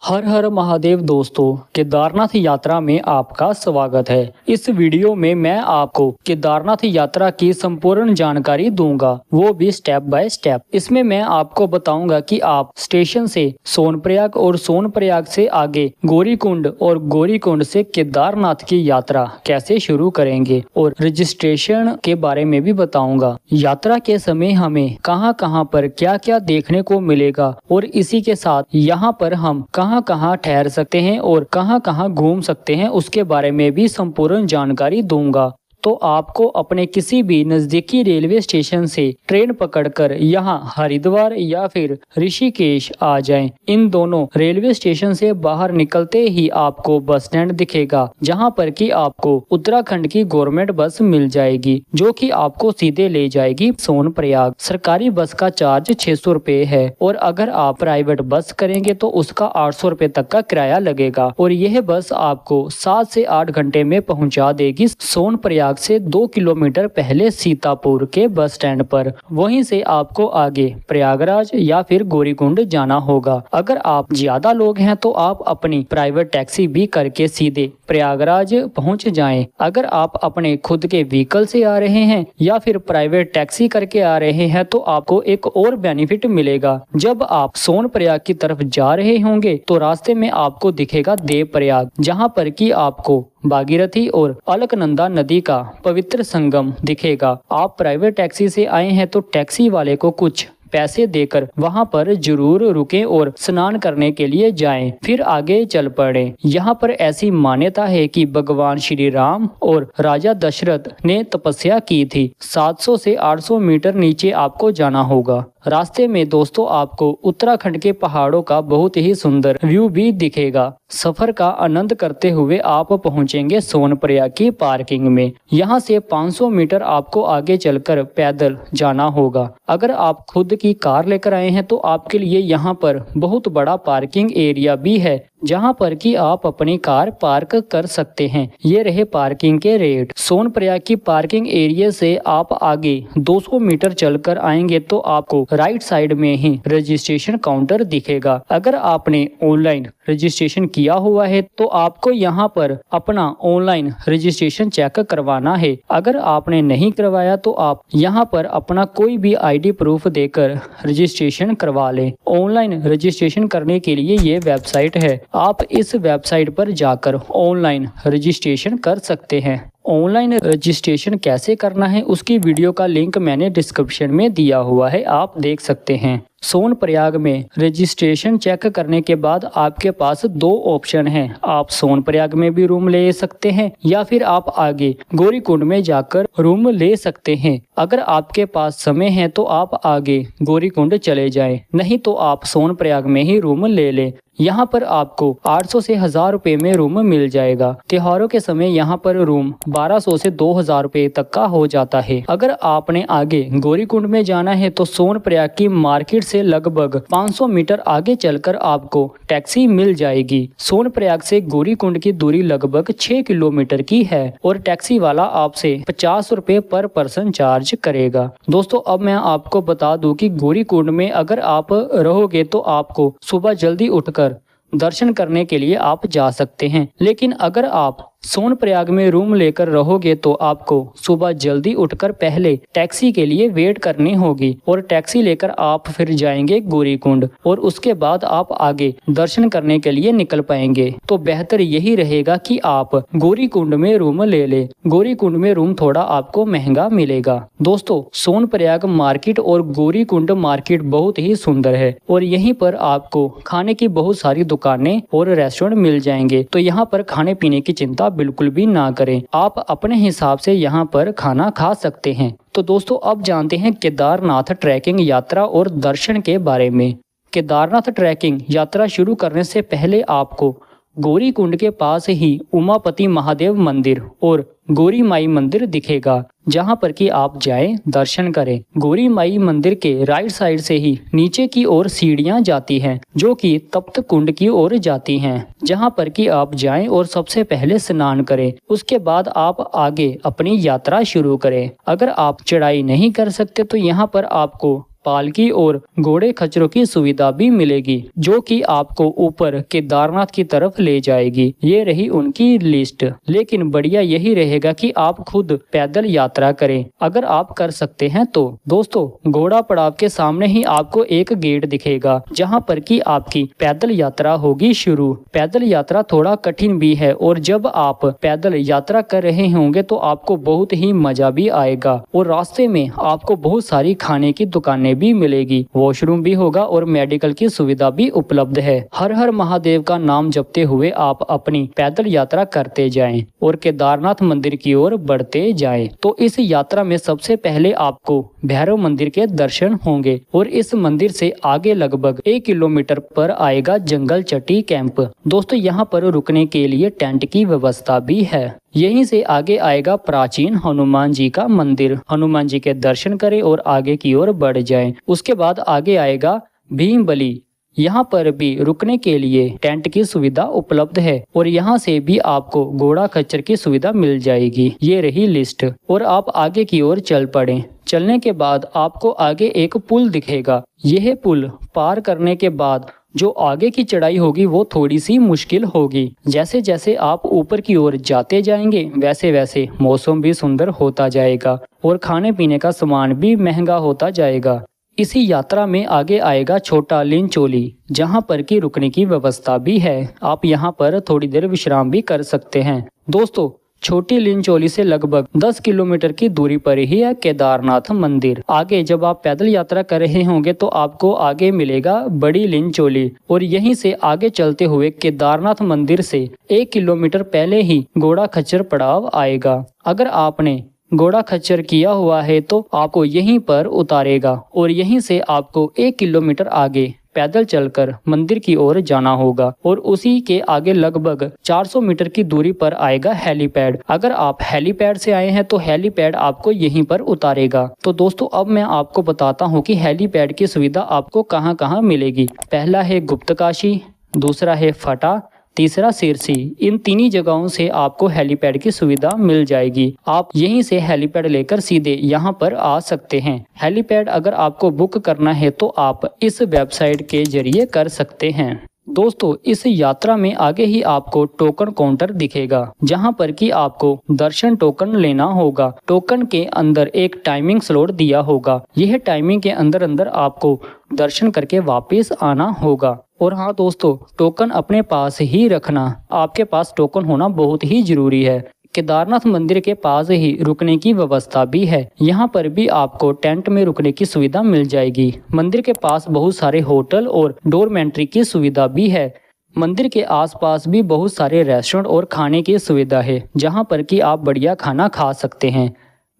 हर हर महादेव दोस्तों, केदारनाथ यात्रा में आपका स्वागत है। इस वीडियो में मैं आपको केदारनाथ यात्रा की संपूर्ण जानकारी दूंगा, वो भी स्टेप बाय स्टेप। इसमें मैं आपको बताऊंगा कि आप स्टेशन से सोनप्रयाग और सोनप्रयाग से आगे गौरीकुंड और गौरीकुंड से केदारनाथ की यात्रा कैसे शुरू करेंगे और रजिस्ट्रेशन के बारे में भी बताऊंगा। यात्रा के समय हमें कहां पर क्या क्या देखने को मिलेगा और इसी के साथ यहाँ पर हम कहाँ ठहर सकते हैं और कहाँ घूम सकते हैं, उसके बारे में भी संपूर्ण जानकारी दूंगा। तो आपको अपने किसी भी नज़दीकी रेलवे स्टेशन से ट्रेन पकड़कर यहाँ हरिद्वार या फिर ऋषिकेश आ जाएं। इन दोनों रेलवे स्टेशन से बाहर निकलते ही आपको बस स्टैंड दिखेगा, जहाँ पर कि आपको उत्तराखंड की गवर्नमेंट बस मिल जाएगी, जो कि आपको सीधे ले जाएगी सोनप्रयाग। सरकारी बस का चार्ज 600 रुपए है और अगर आप प्राइवेट बस करेंगे तो उसका 800 रुपए तक का किराया लगेगा। और यह बस आपको 7 से 8 घंटे में पहुँचा देगी सोनप्रयाग से 2 किलोमीटर पहले सीतापुर के बस स्टैंड पर। वहीं से आपको आगे प्रयागराज या फिर गौरीकुंड जाना होगा। अगर आप ज्यादा लोग हैं तो आप अपनी प्राइवेट टैक्सी भी करके सीधे प्रयागराज पहुंच जाएं। अगर आप अपने खुद के व्हीकल से आ रहे हैं या फिर प्राइवेट टैक्सी करके आ रहे हैं तो आपको एक और बेनिफिट मिलेगा। जब आप सोनप्रयाग की तरफ जा रहे होंगे तो रास्ते में आपको दिखेगा देवप्रयाग, जहां पर कि आपको भागीरथी और अलकनंदा नदी का पवित्र संगम दिखेगा। आप प्राइवेट टैक्सी से आए हैं तो टैक्सी वाले को कुछ पैसे देकर वहां पर जरूर रुकें और स्नान करने के लिए जाएं, फिर आगे चल पड़े। यहाँ पर ऐसी मान्यता है कि भगवान श्री राम और राजा दशरथ ने तपस्या की थी। 700 से 800 मीटर नीचे आपको जाना होगा। रास्ते में दोस्तों आपको उत्तराखंड के पहाड़ों का बहुत ही सुंदर व्यू भी दिखेगा। सफर का आनंद करते हुए आप पहुंचेंगे सोनप्रयाग की पार्किंग में। यहाँ से 500 मीटर आपको आगे चलकर पैदल जाना होगा। अगर आप खुद की कार लेकर आए हैं तो आपके लिए यहाँ पर बहुत बड़ा पार्किंग एरिया भी है, जहां पर कि आप अपनी कार पार्क कर सकते हैं। ये रहे पार्किंग के रेट। सोनप्रयाग की पार्किंग एरिया से आप आगे 200 मीटर चलकर आएंगे तो आपको राइट साइड में ही रजिस्ट्रेशन काउंटर दिखेगा। अगर आपने ऑनलाइन रजिस्ट्रेशन किया हुआ है तो आपको यहाँ पर अपना ऑनलाइन रजिस्ट्रेशन चेक करवाना है। अगर आपने नहीं करवाया तो आप यहाँ पर अपना कोई भी आईडी प्रूफ देकर रजिस्ट्रेशन करवा लें। ऑनलाइन रजिस्ट्रेशन करने के लिए ये वेबसाइट है, आप इस वेबसाइट पर जाकर ऑनलाइन रजिस्ट्रेशन कर सकते हैं। ऑनलाइन रजिस्ट्रेशन कैसे करना है उसकी वीडियो का लिंक मैंने डिस्क्रिप्शन में दिया हुआ है, आप देख सकते हैं। सोनप्रयाग में रजिस्ट्रेशन चेक करने के बाद आपके पास 2 ऑप्शन हैं। आप सोनप्रयाग में भी रूम ले सकते हैं या फिर आप आगे गौरीकुंड में जाकर रूम ले सकते हैं। अगर आपके पास समय है तो आप आगे गौरीकुंड चले जाएं, नहीं तो आप सोनप्रयाग में ही रूम ले लें। यहाँ पर आपको 800 से 1000 रुपए में रूम मिल जाएगा। त्योहारों के समय यहाँ पर रूम 1200 से 2000 रुपए तक का हो जाता है। अगर आपने आगे गौरीकुंड में जाना है तो सोनप्रयाग की मार्केट से लगभग 500 मीटर आगे चलकर आपको टैक्सी मिल जाएगी। सोनप्रयाग से गौरीकुंड की दूरी लगभग 6 किलोमीटर की है और टैक्सी वाला आपसे 50 रुपए पर पर्सन चार्ज करेगा। दोस्तों अब मैं आपको बता दूं कि गौरीकुंड में अगर आप रहोगे तो आपको सुबह जल्दी उठकर दर्शन करने के लिए आप जा सकते हैं। लेकिन अगर आप सोनप्रयाग में रूम लेकर रहोगे तो आपको सुबह जल्दी उठकर पहले टैक्सी के लिए वेट करनी होगी और टैक्सी लेकर आप फिर जाएंगे गौरीकुंड और उसके बाद आप आगे दर्शन करने के लिए निकल पाएंगे। तो बेहतर यही रहेगा कि आप गौरीकुंड में रूम ले लें। गौरीकुंड में रूम थोड़ा आपको महंगा मिलेगा। दोस्तों सोनप्रयाग मार्केट और गौरीकुंड मार्केट बहुत ही सुंदर है और यहीं पर आपको खाने की बहुत सारी दुकानें और रेस्टोरेंट मिल जाएंगे। तो यहाँ पर खाने पीने की चिंता बिल्कुल भी ना करें, आप अपने हिसाब से यहाँ पर खाना खा सकते हैं। तो दोस्तों अब जानते हैं केदारनाथ ट्रैकिंग यात्रा और दर्शन के बारे में। केदारनाथ ट्रैकिंग यात्रा शुरू करने से पहले आपको गौरीकुंड के पास ही उमापति महादेव मंदिर और गौरी माई मंदिर दिखेगा, जहां पर कि आप जाएं दर्शन करें। गौरी माई मंदिर के राइट साइड से ही नीचे की ओर सीढ़ियां जाती हैं जो कि तप्त कुंड की ओर जाती हैं, जहां पर कि आप जाएं और सबसे पहले स्नान करें। उसके बाद आप आगे अपनी यात्रा शुरू करें। अगर आप चढ़ाई नहीं कर सकते तो यहाँ पर आपको पालकी और घोड़े खच्चरों की सुविधा भी मिलेगी, जो कि आपको ऊपर केदारनाथ की तरफ ले जाएगी। ये रही उनकी लिस्ट। लेकिन बढ़िया यही रहेगा कि आप खुद पैदल यात्रा करें, अगर आप कर सकते हैं तो। दोस्तों, घोड़ा पड़ाव के सामने ही आपको एक गेट दिखेगा, जहां पर कि आपकी पैदल यात्रा होगी शुरू। पैदल यात्रा थोड़ा कठिन भी है, और जब आप पैदल यात्रा कर रहे होंगे तो आपको बहुत ही मजा भी आएगा। और रास्ते में आपको बहुत सारी खाने की दुकानें भी मिलेगी, वॉशरूम भी होगा और मेडिकल की सुविधा भी उपलब्ध है। हर हर महादेव का नाम जपते हुए आप अपनी पैदल यात्रा करते जाएं और केदारनाथ मंदिर की ओर बढ़ते जाएं। तो इस यात्रा में सबसे पहले आपको भैरव मंदिर के दर्शन होंगे, और इस मंदिर से आगे लगभग 1 किलोमीटर पर आएगा जंगल चट्टी कैंप। दोस्तों, यहाँ पर रुकने के लिए टेंट की व्यवस्था भी है। यहीं से आगे आएगा प्राचीन हनुमान जी का मंदिर। हनुमान जी के दर्शन करें और आगे की ओर बढ़ जाएं। उसके बाद आगे आएगा भीमबली। यहाँ पर भी रुकने के लिए टेंट की सुविधा उपलब्ध है, और यहाँ से भी आपको घोड़ा खच्चर की सुविधा मिल जाएगी। ये रही लिस्ट, और आप आगे की ओर चल पड़े। चलने के बाद आपको आगे एक पुल दिखेगा। यह पुल पार करने के बाद जो आगे की चढ़ाई होगी वो थोड़ी सी मुश्किल होगी। जैसे जैसे आप ऊपर की ओर जाते जाएंगे वैसे वैसे मौसम भी सुंदर होता जाएगा, और खाने पीने का सामान भी महंगा होता जाएगा। इसी यात्रा में आगे आएगा छोटा लिंचोली, जहां पर की रुकने की व्यवस्था भी है। आप यहां पर थोड़ी देर विश्राम भी कर सकते हैं। दोस्तों, छोटी लिंचोली से लगभग 10 किलोमीटर की दूरी पर ही है केदारनाथ मंदिर। आगे जब आप पैदल यात्रा कर रहे होंगे तो आपको आगे मिलेगा बड़ी लिंचोली, और यहीं से आगे चलते हुए केदारनाथ मंदिर से 1 किलोमीटर पहले ही घोड़ा खच्चर पड़ाव आएगा। अगर आपने घोड़ा खच्चर किया हुआ है तो आपको यहीं पर उतारेगा, और यहीं से आपको 1 किलोमीटर आगे पैदल चलकर मंदिर की ओर जाना होगा, और उसी के आगे लगभग 400 मीटर की दूरी पर आएगा हेलीपैड। अगर आप हेलीपैड से आए हैं तो हेलीपैड आपको यहीं पर उतारेगा। तो दोस्तों, अब मैं आपको बताता हूँ कि हेलीपैड की सुविधा आपको कहाँ कहाँ मिलेगी। पहला है गुप्तकाशी, दूसरा है फटा, तीसरा सिरसी। इन तीनों जगहों से आपको हेलीपैड की सुविधा मिल जाएगी। आप यहीं से हेलीपैड लेकर सीधे यहां पर आ सकते हैं। हेलीपैड अगर आपको बुक करना है तो आप इस वेबसाइट के जरिए कर सकते हैं। दोस्तों, इस यात्रा में आगे ही आपको टोकन काउंटर दिखेगा, जहां पर कि आपको दर्शन टोकन लेना होगा। टोकन के अंदर एक टाइमिंग स्लॉट दिया होगा। यह टाइमिंग के अंदर अंदर आपको दर्शन करके वापस आना होगा। और हाँ दोस्तों, टोकन अपने पास ही रखना। आपके पास टोकन होना बहुत ही जरूरी है। केदारनाथ मंदिर के पास ही रुकने की व्यवस्था भी है। यहाँ पर भी आपको टेंट में रुकने की सुविधा मिल जाएगी। मंदिर के पास बहुत सारे होटल और डोरमेंट्री की सुविधा भी है। मंदिर के आसपास भी बहुत सारे रेस्टोरेंट और खाने की सुविधा है, जहाँ पर कि आप बढ़िया खाना खा सकते हैं।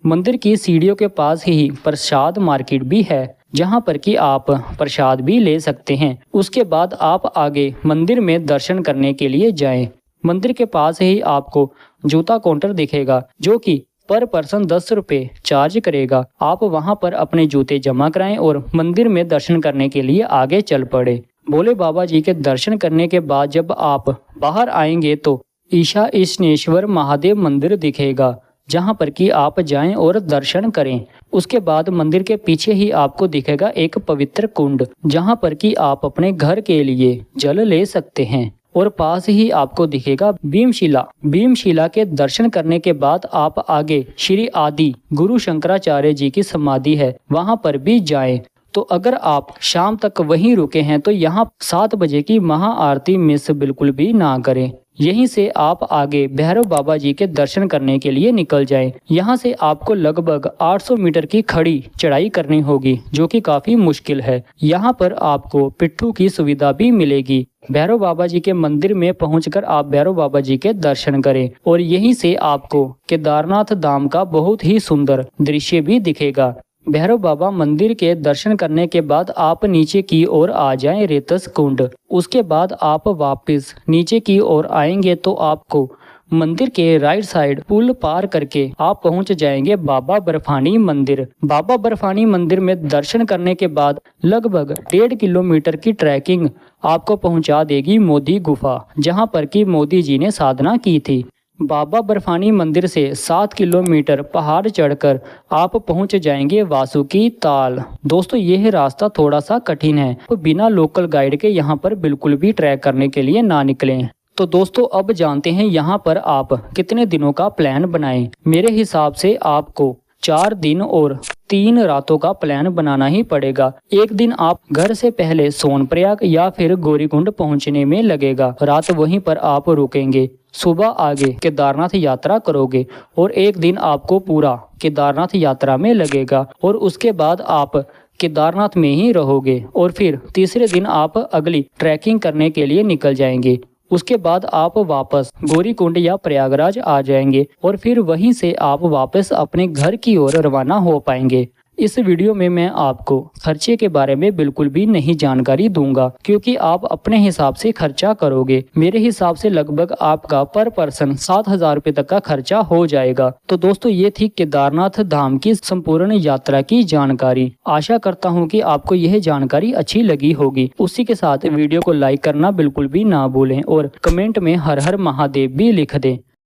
मंदिर की सीढ़ियों के पास ही प्रसाद मार्केट भी है, जहां पर कि आप प्रसाद भी ले सकते हैं। उसके बाद आप आगे मंदिर में दर्शन करने के लिए जाएं। मंदिर के पास ही आपको जूता काउंटर दिखेगा, जो कि पर पर्सन 10 रुपये चार्ज करेगा। आप वहां पर अपने जूते जमा कराएं और मंदिर में दर्शन करने के लिए आगे चल पड़े। भोले बाबा जी के दर्शन करने के बाद जब आप बाहर आएंगे तो ईशा ईशनेश्वर महादेव मंदिर दिखेगा, जहां पर कि आप जाएं और दर्शन करें। उसके बाद मंदिर के पीछे ही आपको दिखेगा एक पवित्र कुंड, जहां पर कि आप अपने घर के लिए जल ले सकते हैं। और पास ही आपको दिखेगा भीमशिला। भीमशिला के दर्शन करने के बाद आप आगे श्री आदि गुरु शंकराचार्य जी की समाधि है, वहां पर भी जाएं। तो अगर आप शाम तक वहीं रुके हैं तो यहाँ 7 बजे की महाआरती मिस बिल्कुल भी ना करें। यहीं से आप आगे भैरव बाबा जी के दर्शन करने के लिए निकल जाएं। यहाँ से आपको लगभग 800 मीटर की खड़ी चढ़ाई करनी होगी, जो कि काफी मुश्किल है। यहाँ पर आपको पिट्ठू की सुविधा भी मिलेगी। भैरव बाबा जी के मंदिर में पहुंचकर आप भैरव बाबा जी के दर्शन करें, और यहीं से आपको केदारनाथ धाम का बहुत ही सुंदर दृश्य भी दिखेगा। भैरव बाबा मंदिर के दर्शन करने के बाद आप नीचे की ओर आ जाएं रेतस कुंड। उसके बाद आप वापस नीचे की ओर आएंगे तो आपको मंदिर के राइट साइड पुल पार करके आप पहुंच जाएंगे बाबा बर्फानी मंदिर। बाबा बर्फानी मंदिर में दर्शन करने के बाद लगभग 1.5 किलोमीटर की ट्रैकिंग आपको पहुंचा देगी मोदी गुफा, जहां पर कि मोदी जी ने साधना की थी। बाबा बर्फानी मंदिर से 7 किलोमीटर पहाड़ चढ़कर आप पहुंच जाएंगे वासुकी ताल। दोस्तों यह रास्ता थोड़ा सा कठिन है, तो बिना लोकल गाइड के यहाँ पर बिल्कुल भी ट्रैक करने के लिए ना निकलें। तो दोस्तों अब जानते हैं यहाँ पर आप कितने दिनों का प्लान बनाएं। मेरे हिसाब से आपको 4 दिन और 3 रातों का प्लान बनाना ही पड़ेगा। एक दिन आप घर से पहले सोनप्रयाग या फिर गौरीकुंड पहुंचने में लगेगा, रात वहीं पर आप रुकेंगे, सुबह आगे केदारनाथ यात्रा करोगे और एक दिन आपको पूरा केदारनाथ यात्रा में लगेगा और उसके बाद आप केदारनाथ में ही रहोगे और फिर तीसरे दिन आप अगली ट्रैकिंग करने के लिए निकल जाएंगे। उसके बाद आप वापस गौरीकुंड या प्रयागराज आ जाएंगे और फिर वहीं से आप वापस अपने घर की ओर रवाना हो पाएंगे। इस वीडियो में मैं आपको खर्चे के बारे में बिल्कुल भी नहीं जानकारी दूंगा, क्योंकि आप अपने हिसाब से खर्चा करोगे। मेरे हिसाब से लगभग आपका पर पर्सन 7,000 रुपये तक का खर्चा हो जाएगा। तो दोस्तों ये थी केदारनाथ धाम की संपूर्ण यात्रा की जानकारी। आशा करता हूँ कि आपको यह जानकारी अच्छी लगी होगी। उसी के साथ वीडियो को लाइक करना बिल्कुल भी ना भूलें और कमेंट में हर हर महादेव भी लिख दें।